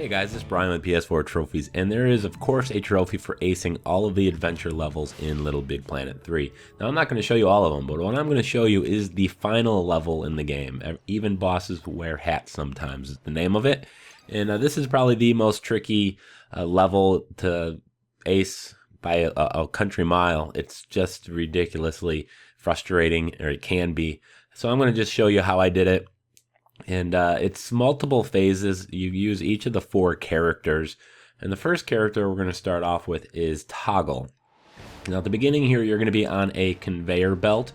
Hey guys, this is Brian with PS4 Trophies, and there is of course a trophy for acing all of the adventure levels in LittleBigPlanet 3. Now I'm not going to show you all of them, but what I'm going to show you is the final level in the game. Even bosses wear hats sometimes is the name of it. And this is probably the most tricky level to ace by a country mile. It's just ridiculously frustrating, or it can be. So I'm going to just show you how I did it. And it's multiple phases. You use each of the 4 characters. And the first character we're going to start off with is Toggle. Now at the beginning here, you're going to be on a conveyor belt.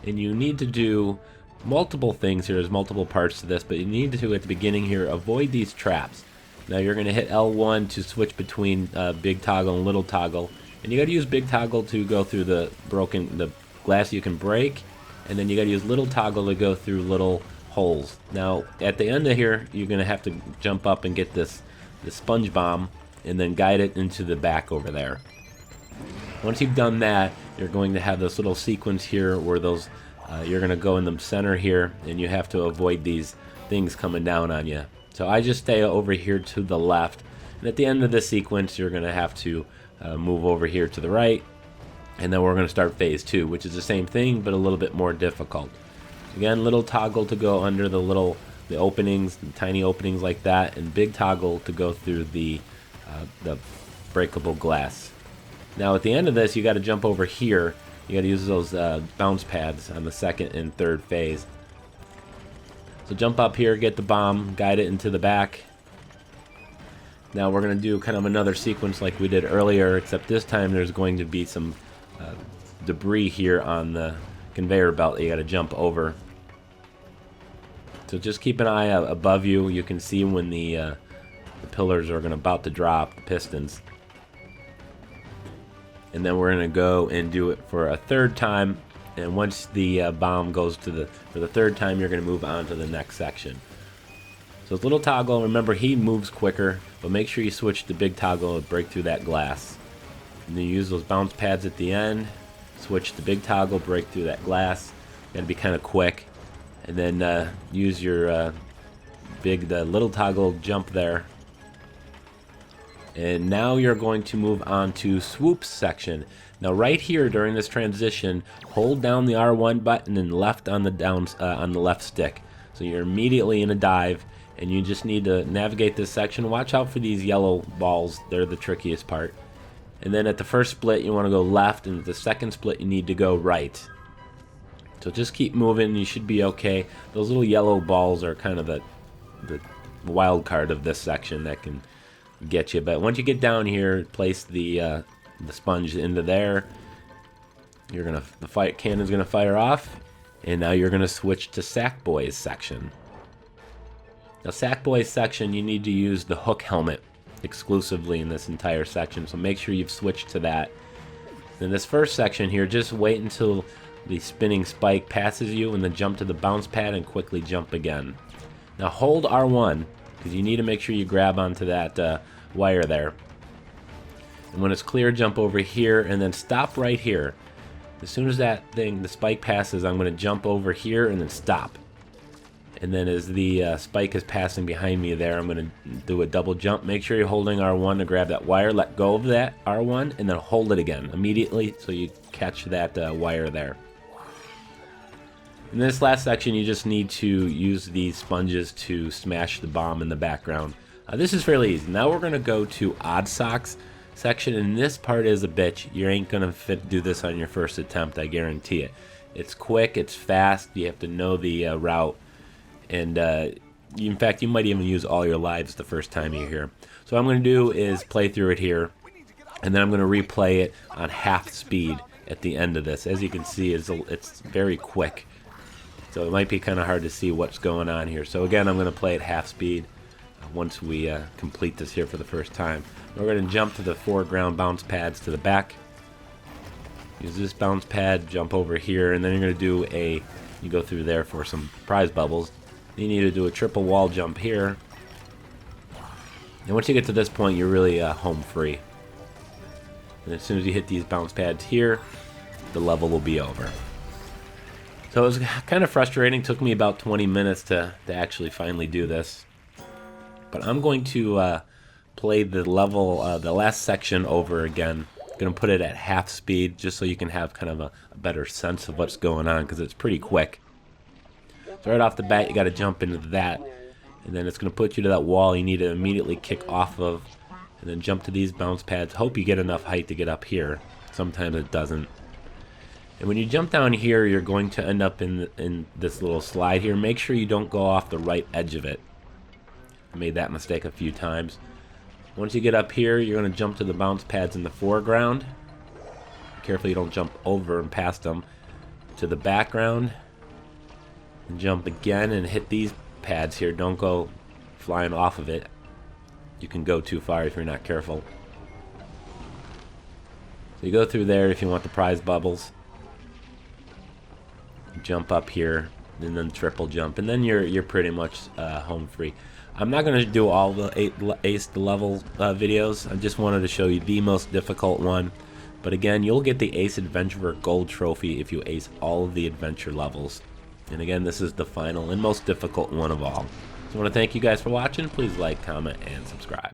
And you need to do multiple things here. There's multiple parts to this. But you need to, at the beginning here, avoid these traps. Now you're going to hit L1 to switch between Big Toggle and Little Toggle. And you got to use Big Toggle to go through the glass you can break. And then you got to use Little Toggle to go through little holes. Now at the end of here, you're going to have to jump up and get this sponge bomb and then guide it into the back over there. Once you've done that, you're going to have this little sequence here where those you're going to go in the center here, and you have to avoid these things coming down on you. So I just stay over here to the left, and at the end of the sequence you're going to have to move over here to the right, and then we're going to start phase 2, which is the same thing but a little bit more difficult. Again, Little Toggle to go under the openings, the tiny openings like that, and Big Toggle to go through the breakable glass. Now at the end of this, you got to jump over here. You got to use those bounce pads on the second and third phase. So jump up here, get the bomb, guide it into the back. Now we're going to do kind of another sequence like we did earlier, except this time there's going to be some debris here on the conveyor belt that you got to jump over. So just keep an eye out above you. You can see when the pillars are about to drop, the pistons. And then we're going to go and do it for a third time. And once the bomb goes for the third time, you're going to move on to the next section. So it's Little Toggle. Remember, he moves quicker, but make sure you switch to Big Toggle to break through that glass. And then you use those bounce pads at the end. Switch to Big Toggle, break through that glass. Got to be kind of quick. And then use your Little Toggle jump there. And now you're going to move on to Swoop's section. Now right here during this transition, hold down the R1 button and left on the left stick. So you're immediately in a dive, and you just need to navigate this section. Watch out for these yellow balls. They're the trickiest part. And then at the first split, you want to go left, and at the second split, you need to go right. So just keep moving, you should be okay. Those little yellow balls are kind of the wild card of this section that can get you. But once you get down here, place the sponge into there. The fire cannon's gonna fire off, and now you're gonna switch to Sackboy's section. Now Sackboy's section, you need to use the hook helmet exclusively in this entire section, so make sure you've switched to that. In this first section here, just wait until the spinning spike passes you, and then jump to the bounce pad and quickly jump again. Now hold R1, because you need to make sure you grab onto that wire there. And when it's clear, jump over here, and then stop right here. As soon as the spike passes, I'm going to jump over here and then stop. And then as the spike is passing behind me there, I'm going to do a double jump. Make sure you're holding R1 to grab that wire. Let go of that R1, and then hold it again immediately so you catch that wire there. In this last section, you just need to use these sponges to smash the bomb in the background. This is fairly easy. Now we're going to go to OddSock's section, and this part is a bitch. You ain't going to do this on your first attempt, I guarantee it. It's quick, it's fast, you have to know the route, and in fact, you might even use all your lives the first time you're here. So what I'm going to do is play through it here, and then I'm going to replay it on half speed at the end of this. As you can see, it's very quick. So it might be kind of hard to see what's going on here. So again, I'm going to play at half speed once we complete this here for the first time. We're going to jump to the foreground bounce pads to the back. Use this bounce pad, jump over here, and then you're going to do you go through there for some prize bubbles. You need to do a triple wall jump here. And once you get to this point, you're really home free. And as soon as you hit these bounce pads here, the level will be over. So it was kind of frustrating. It took me about 20 minutes to actually finally do this. But I'm going to play the level, the last section over again. I'm going to put it at half speed just so you can have kind of a better sense of what's going on, because it's pretty quick. So right off the bat, you got to jump into that, and then it's going to put you to that wall you need to immediately kick off of, and then jump to these bounce pads. Hope you get enough height to get up here. Sometimes it doesn't. And when you jump down here, you're going to end up in this little slide here. Make sure you don't go off the right edge of it. I made that mistake a few times. Once you get up here, you're going to jump to the bounce pads in the foreground. Carefully you don't jump over and past them. To the background. And jump again and hit these pads here. Don't go flying off of it. You can go too far if you're not careful. So you go through there if you want the prize bubbles. Jump up here, and then triple jump, and then you're pretty much home free. I'm not going to do all the ace the level videos. I just wanted to show you the most difficult one. But again, you'll get the Ace Adventurer Gold Trophy if you ace all of the adventure levels. And again, this is the final and most difficult one of all. So I want to thank you guys for watching. Please like, comment, and subscribe.